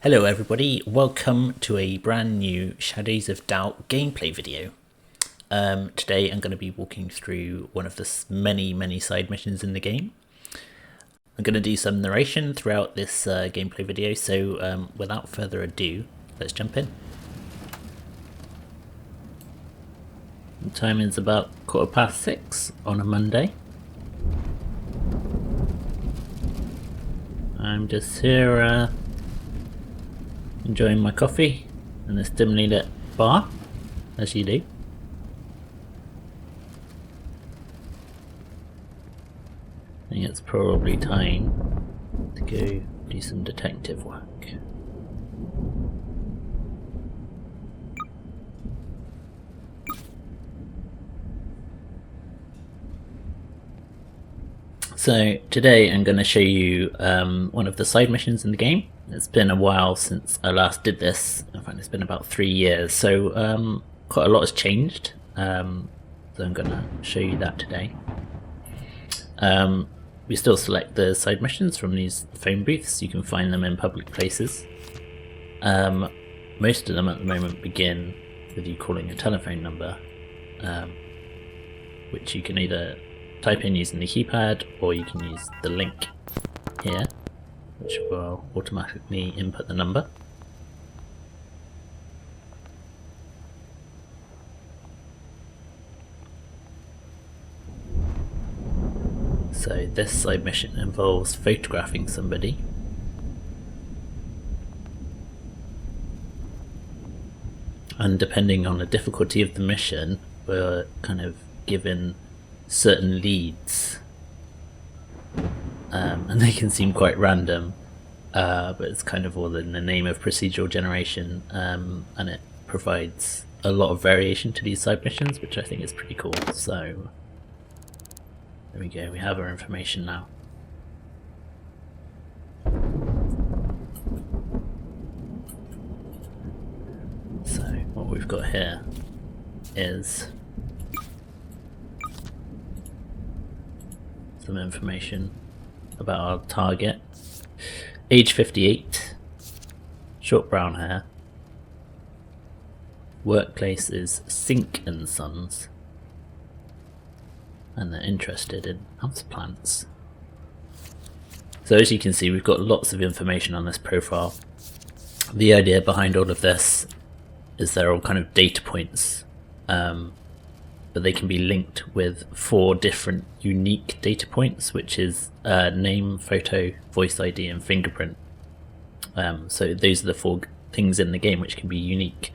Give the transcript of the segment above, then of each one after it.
Hello everybody, welcome to a brand new Shadows of Doubt gameplay video. Today I'm going to be walking through one of the many side missions in the game. I'm going to do some narration throughout this gameplay video, so without further ado, let's jump in. The time is about 6:15 on a Monday. I'm just here enjoying my coffee in this dimly lit bar, as you do. I think it's probably time to go do some detective work. So today I'm going to show you one of the side missions in the game. It's been a while since I last did this. In fact, it's been about 3 years, so quite a lot has changed. So I'm going to show you that today. We still select the side missions from these phone booths. You can find them in public places. Most of them at the moment begin with you calling a telephone number, which you can either type in using the keypad, or you can use the link here, which will automatically input the number. So this side mission involves photographing somebody. And depending on the difficulty of the mission, we're kind of given certain leads, and they can seem quite random, but it's kind of all in the name of procedural generation, and it provides a lot of variation to these side missions, which I think is pretty cool. So there we go, we have our information now. So what we've got here is some information about our target. Age 58, short brown hair, workplace is Sink and Sons, and they're interested in houseplants. So as you can see, we've got lots of information on this profile. The idea behind all of this is they're all kind of data points, but they can be linked with 4 different unique data points, which is name, photo, voice ID, and fingerprint. So those are the 4 things in the game which can be unique.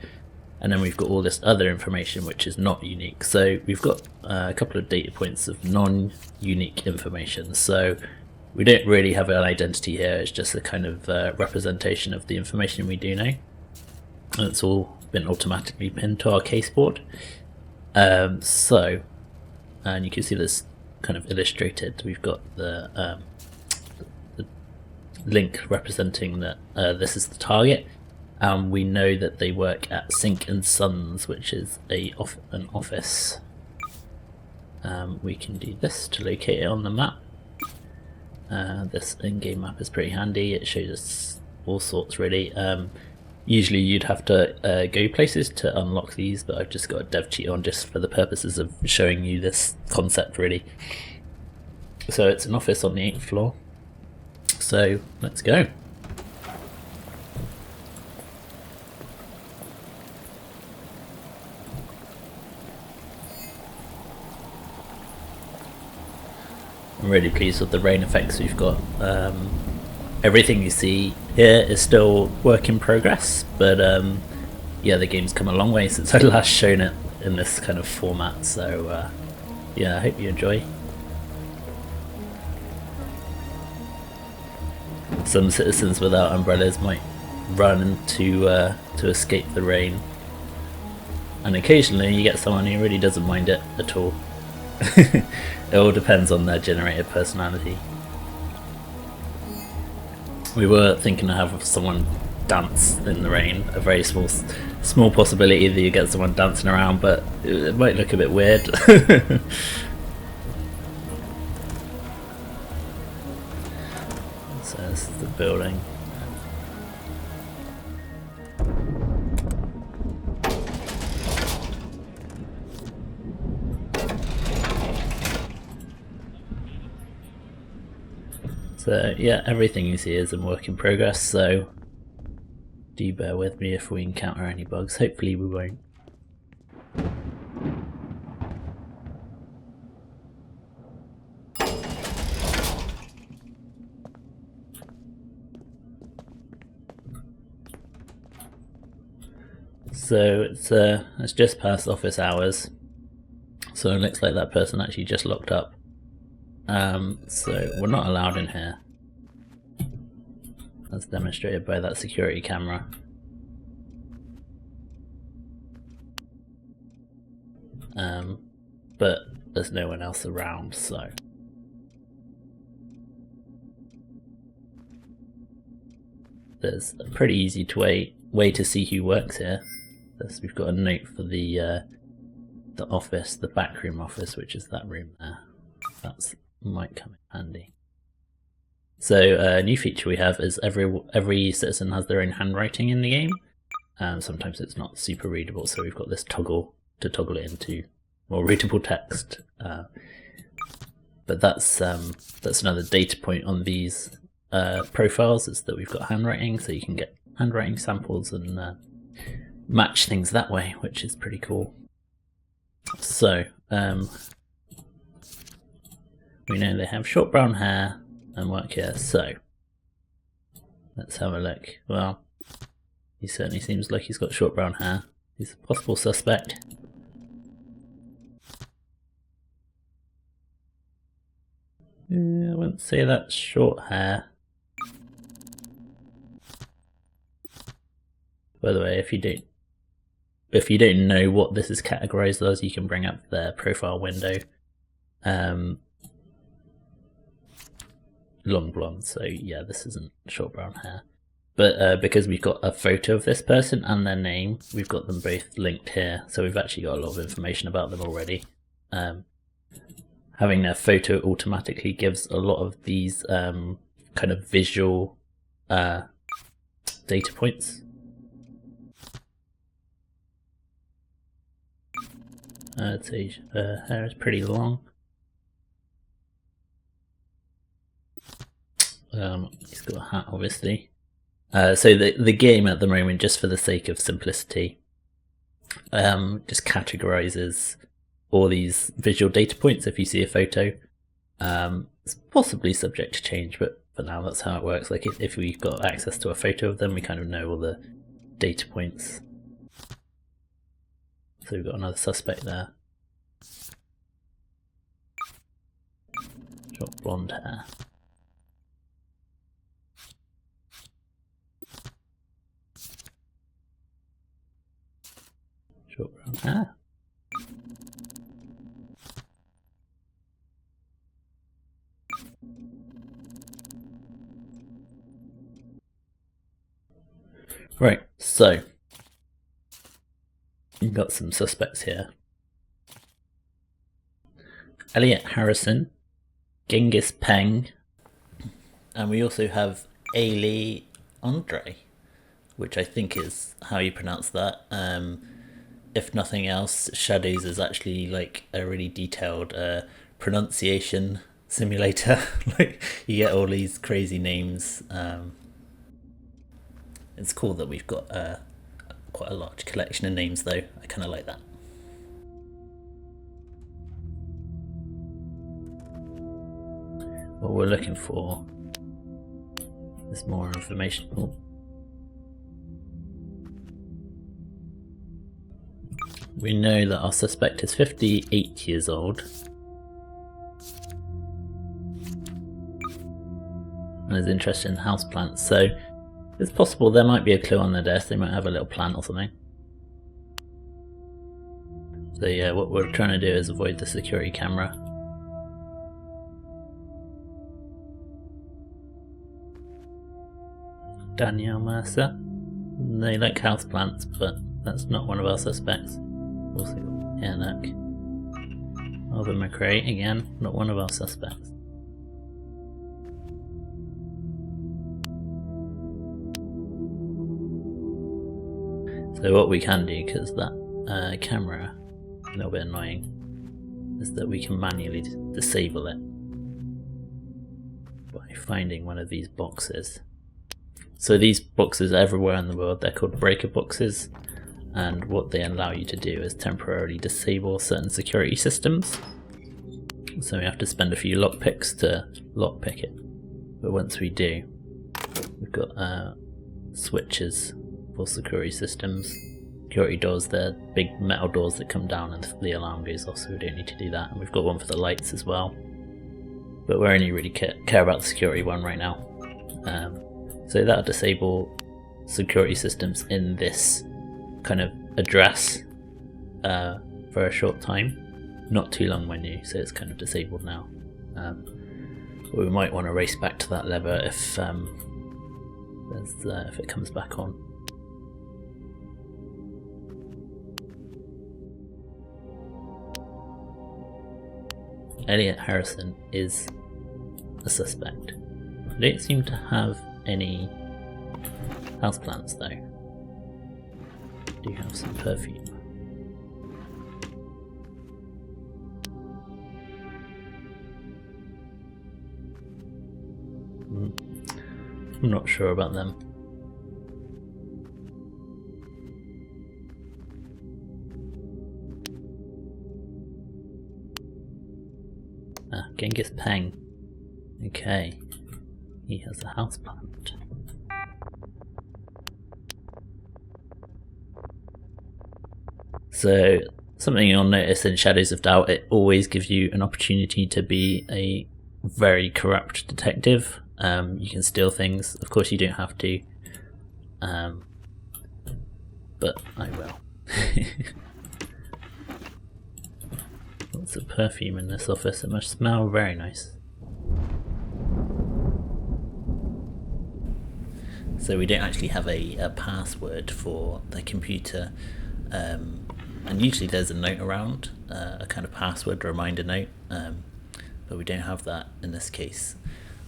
And then we've got all this other information which is not unique. So we've got a couple of data points of non-unique information. So we don't really have an identity here, it's just a kind of representation of the information we do know. And it's all been automatically pinned to our case board. And you can see this kind of illustrated. We've got the link representing that this is the target, and we know that they work at Sink and Sons, which is an office. We can do this to locate it on the map. This in-game map is pretty handy. It shows us all sorts, really. Usually you'd have to go places to unlock these, but I've just got a dev cheat on just for the purposes of showing you this concept, really. So it's an office on the 8th floor. So let's go. I'm really pleased with the rain effects we've got. Everything you see here is still work in progress, but yeah, the game's come a long way since I last shown it in this kind of format, so yeah, I hope you enjoy. Some citizens without umbrellas might run to escape the rain, and occasionally you get someone who really doesn't mind it at all. It all depends on their generated personality. We were thinking of having someone dance in the rain, a very small possibility that you get someone dancing around, but it might look a bit weird. So this is the building. So yeah, everything you see is in work in progress, so do bear with me if we encounter any bugs. Hopefully we won't. So it's just past office hours, so it looks like that person actually just locked up. So we're not allowed in here, as demonstrated by that security camera. But there's no one else around, so there's a pretty easy way to see who works here. We've got a note for the office, the backroom office, which is that room there. That might come in handy. So a new feature we have is every citizen has their own handwriting in the game. Sometimes it's not super readable, so we've got this toggle to toggle it into more readable text. But that's another data point on these profiles, is that we've got handwriting, so you can get handwriting samples and match things that way, which is pretty cool. So we know they have short brown hair and work here, so let's have a look. Well, he certainly seems like he's got short brown hair. He's a possible suspect. I wouldn't say that's short hair. By the way, if you don't know what this is categorized as, you can bring up their profile window. Long blonde, so yeah, this isn't short brown hair. But because we've got a photo of this person and their name, we've got them both linked here, so we've actually got a lot of information about them already. Having their photo automatically gives a lot of these kind of visual data points. I'd say hair is pretty long. He's got a hat, obviously. So the game at the moment, just for the sake of simplicity, just categorizes all these visual data points. If you see a photo, it's possibly subject to change, but for now that's how it works. Like if we've got access to a photo of them, we kind of know all the data points. So we've got another suspect there. Short blonde hair. Short brown hair. Right, so you've got some suspects here. Elliot Harrison, Genghis Peng, and we also have Ailey Andre, which I think is how you pronounce that. If nothing else, Shadows is actually like a really detailed pronunciation simulator. Like you get all these crazy names. It's cool that we've got quite a large collection of names, though. I kind of like that. What we're looking for is more information. Oh. We know that our suspect is 58 years old. And is interested in houseplants, so it's possible there might be a clue on their desk. They might have a little plant or something. So yeah, what we're trying to do is avoid the security camera. Danielle Mercer. They like houseplants, but that's not one of our suspects. Also got Yannick. Alvin McRae, again, not one of our suspects. So what we can do, because that camera is a little bit annoying, is that we can manually disable it by finding one of these boxes. So these boxes are everywhere in the world. They're called breaker boxes, and what they allow you to do is temporarily disable certain security systems. So we have to spend a few lockpicks to lockpick it. But once we do, we've got switches for security systems. Security doors, they're big metal doors that come down and the alarm goes off, so we don't need to do that. And we've got one for the lights as well. But we only really care about the security one right now. So that'll disable security systems in this kind of address for a short time. Not too long, mind you, so it's kind of disabled now. We might want to race back to that lever if it comes back on. Elliot Harrison is a suspect. I don't seem to have any houseplants though. Do have some perfume. I'm not sure about them. Genghis Peng. Okay. He has a houseplant. So, something you'll notice in Shadows of Doubt, it always gives you an opportunity to be a very corrupt detective. You can steal things. Of course you don't have to. But I will. Lots of perfume in this office. It must smell very nice. So we don't actually have a password for the computer. And usually there's a note around, a kind of password reminder note. But we don't have that in this case.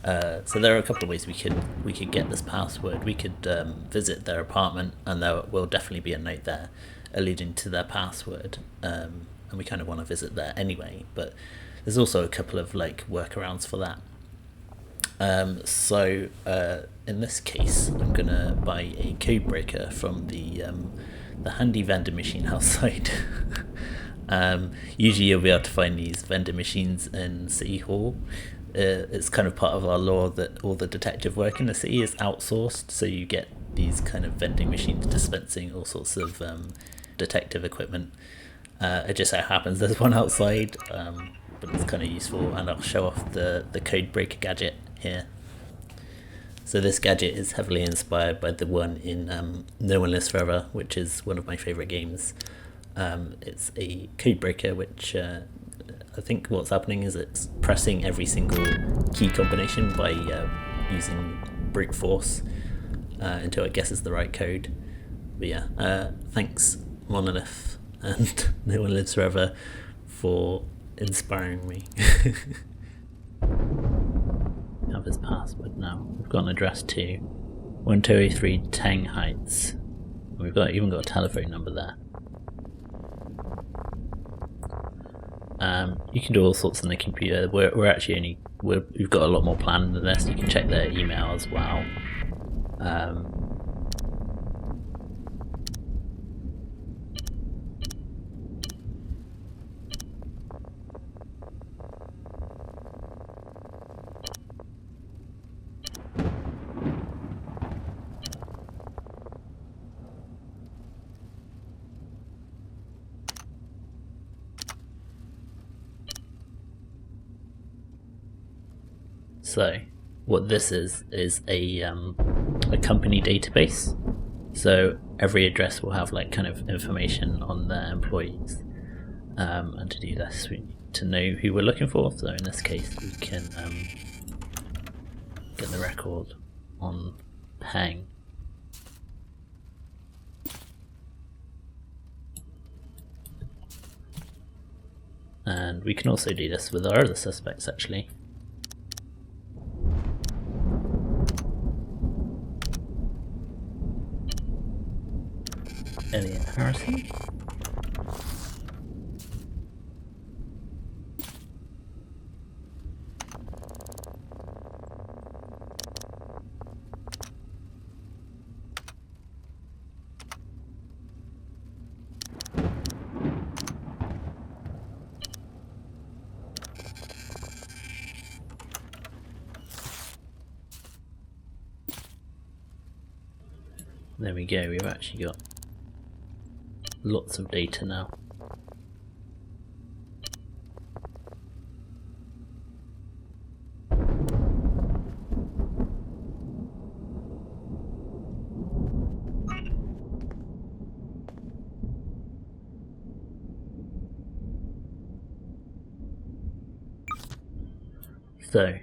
So there are a couple of ways we could get this password. We could visit their apartment, and there will definitely be a note there alluding to their password. And we kind of want to visit there anyway. But there's also a couple of workarounds for that. So in this case, I'm gonna buy a code breaker from the handy vending machine outside. Usually you'll be able to find these vending machines in City Hall. It's kind of part of our law that all the detective work in the city is outsourced, so you get these kind of vending machines dispensing all sorts of detective equipment. It just so happens there's one outside, but it's kind of useful, and I'll show off the code breaker gadget here. So this gadget is heavily inspired by the one in No One Lives Forever, which is one of my favourite games. It's a code breaker which I think what's happening is it's pressing every single key combination by using brute force until it guesses the right code. But yeah, thanks Monolith and No One Lives Forever for inspiring me. Have his password now. We've got an address to 1283 Tang Heights. We've even got a telephone number there. You can do all sorts on the computer. We've got a lot more planned than this. You can check their email as well. So what this is a company database. So every address will have kind of information on their employees. And to do this, we need to know who we're looking for. So in this case, we can get the record on Peng. And we can also do this with our other suspects, actually. Elliot Harrison. There we go, we've actually got lots of data now. So,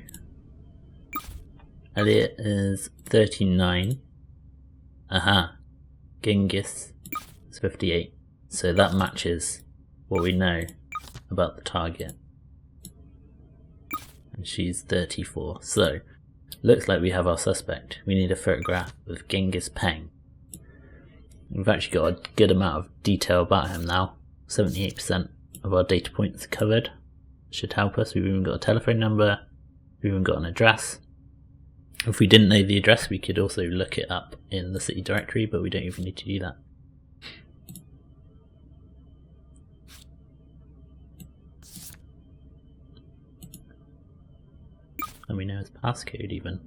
Elliot is 39. Aha. Genghis is 58. So that matches what we know about the target. And she's 34. So, looks like we have our suspect. We need a photograph of Genghis Peng. We've actually got a good amount of detail about him now. 78% of our data points covered. Should help us. We've even got a telephone number. We've even got an address. If we didn't know the address, we could also look it up in the city directory, but we don't even need to do that. And we know his passcode even.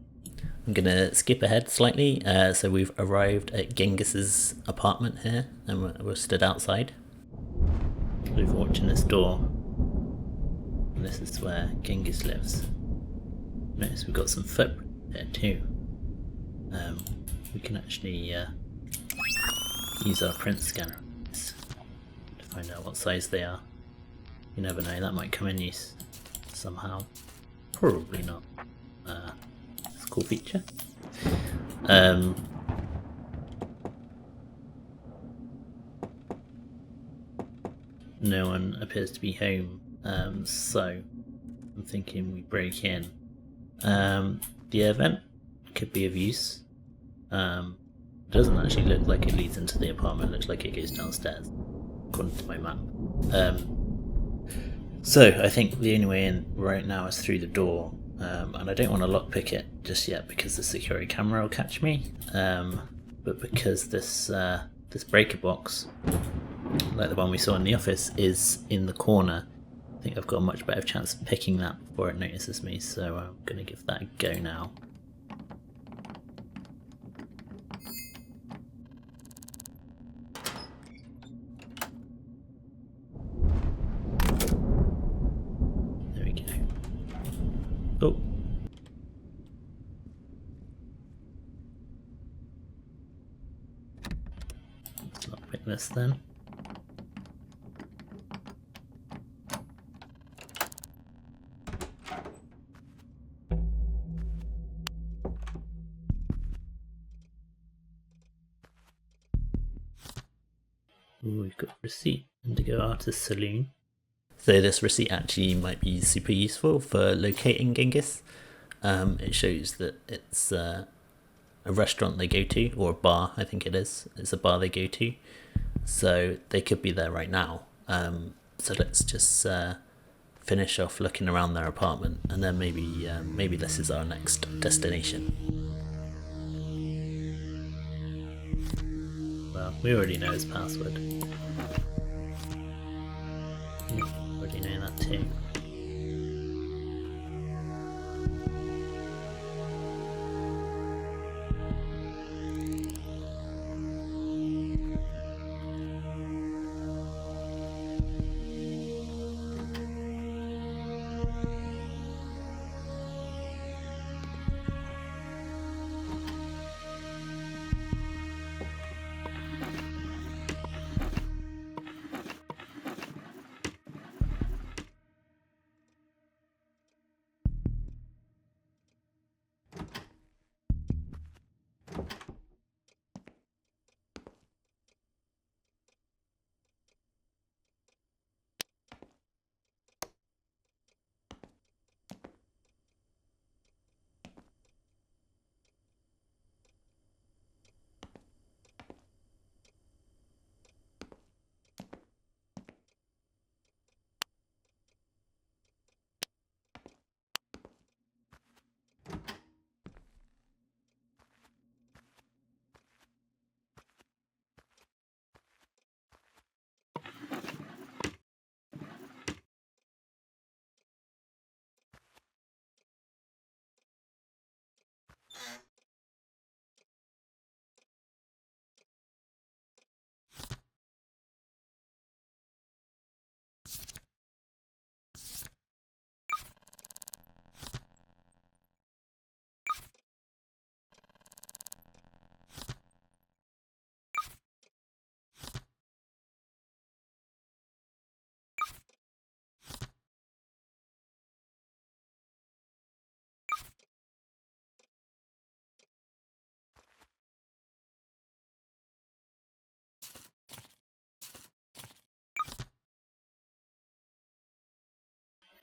I'm going to skip ahead slightly. So we've arrived at Genghis's apartment here, and we're stood outside. We've watching this door, and this is where Genghis lives. Notice we've got some footprints here too. We can actually use our print scanner to find out what size they are. You never know, that might come in use somehow. Probably not. It's a cool feature. No one appears to be home, so I'm thinking we break in. The event could be of use. Doesn't actually look like it leads into the apartment, looks like it goes downstairs, according to my map. So I think the only way in right now is through the door, and I don't want to lockpick it just yet because the security camera will catch me, but because this breaker box, like the one we saw in the office, is in the corner, I think I've got a much better chance of picking that before it notices me, so I'm going to give that a go now. There we go. Oh. Let's not pick this then. Ooh, we've got a receipt, Indigo Artist Saloon. So this receipt actually might be super useful for locating Genghis. It shows that it's a restaurant they go to, or a bar, I think it is. It's a bar they go to. So they could be there right now. So let's just finish off looking around their apartment, and then maybe this is our next destination. Well, we already know his password. Already know that too.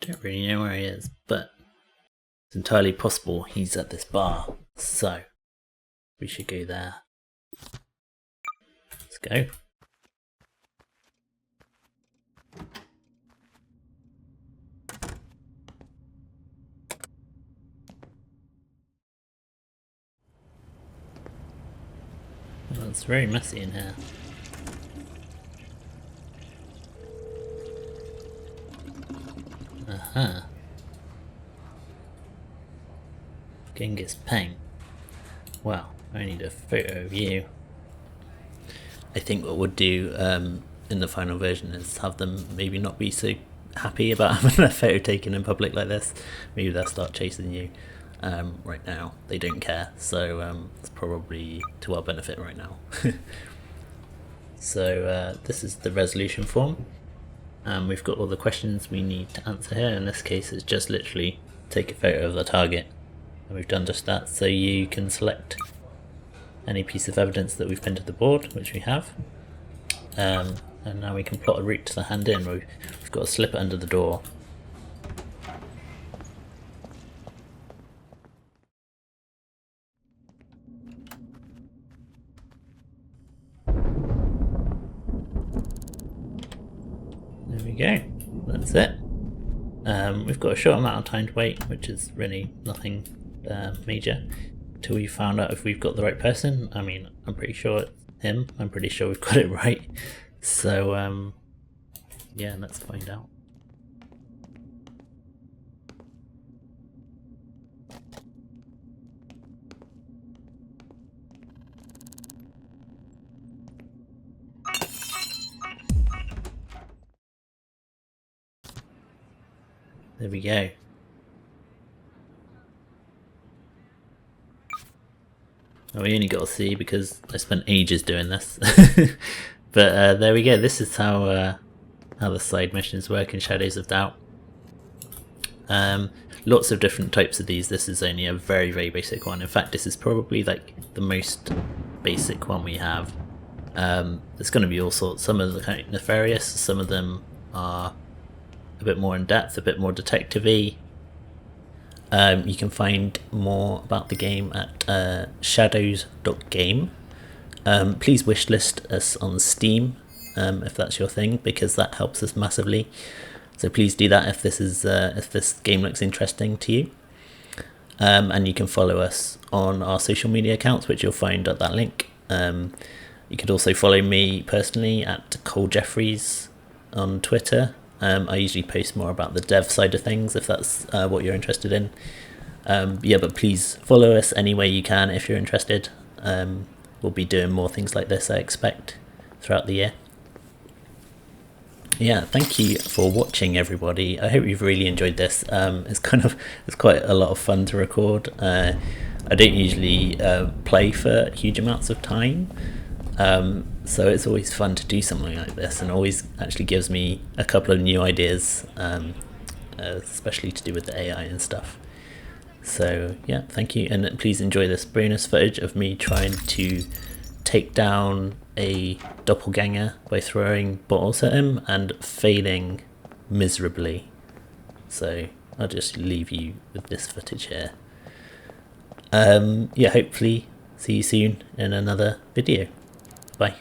Don't really know where he is, but it's entirely possible he's at this bar, so we should go there. Let's go. Well, it's very messy in here. Aha. Genghis Paint. Well, I need a photo of you. I think what we'll do in the final version is have them maybe not be so happy about having their photo taken in public like this. Maybe they'll start chasing you. Right now they don't care, so it's probably to our benefit right now. So this is the resolution form. We've got all the questions we need to answer here. In this case it's just literally take a photo of the target, and we've done just that. So you can select any piece of evidence that we've pinned to the board, which we have, and now we can plot a route to the hand in. We've got to slip it under the door. There we go, that's it. We've got a short amount of time to wait, which is really nothing major, till we found out if we've got the right person. I mean, I'm pretty sure it's him, I'm pretty sure we've got it right. So yeah, let's find out. There we go. Oh, we only got to see because I spent ages doing this. But there we go. This is how the side missions work in Shadows of Doubt. Lots of different types of these. This is only a very, very basic one. In fact, this is probably like the most basic one we have. There's going to be all sorts. Some of them are kind of nefarious. Some of them are a bit more in depth, a bit more detective-y. You can find more about the game at shadows.game. Please wishlist us on Steam if that's your thing, because that helps us massively. So please do that if this game looks interesting to you. And you can follow us on our social media accounts, which you'll find at that link. You could also follow me personally at Cole Jeffries on Twitter. I usually post more about the dev side of things if that's what you're interested in. Yeah, but please follow us any way you can if you're interested. We'll be doing more things like this, I expect, throughout the year. Yeah, thank you for watching, everybody. I hope you've really enjoyed this. It's quite a lot of fun to record. I don't usually play for huge amounts of time. So it's always fun to do something like this, and always actually gives me a couple of new ideas, especially to do with the AI and stuff. So yeah, thank you, and please enjoy this bonus footage of me trying to take down a doppelganger by throwing bottles at him and failing miserably. So I'll just leave you with this footage here. Yeah, hopefully see you soon in another video. Bye.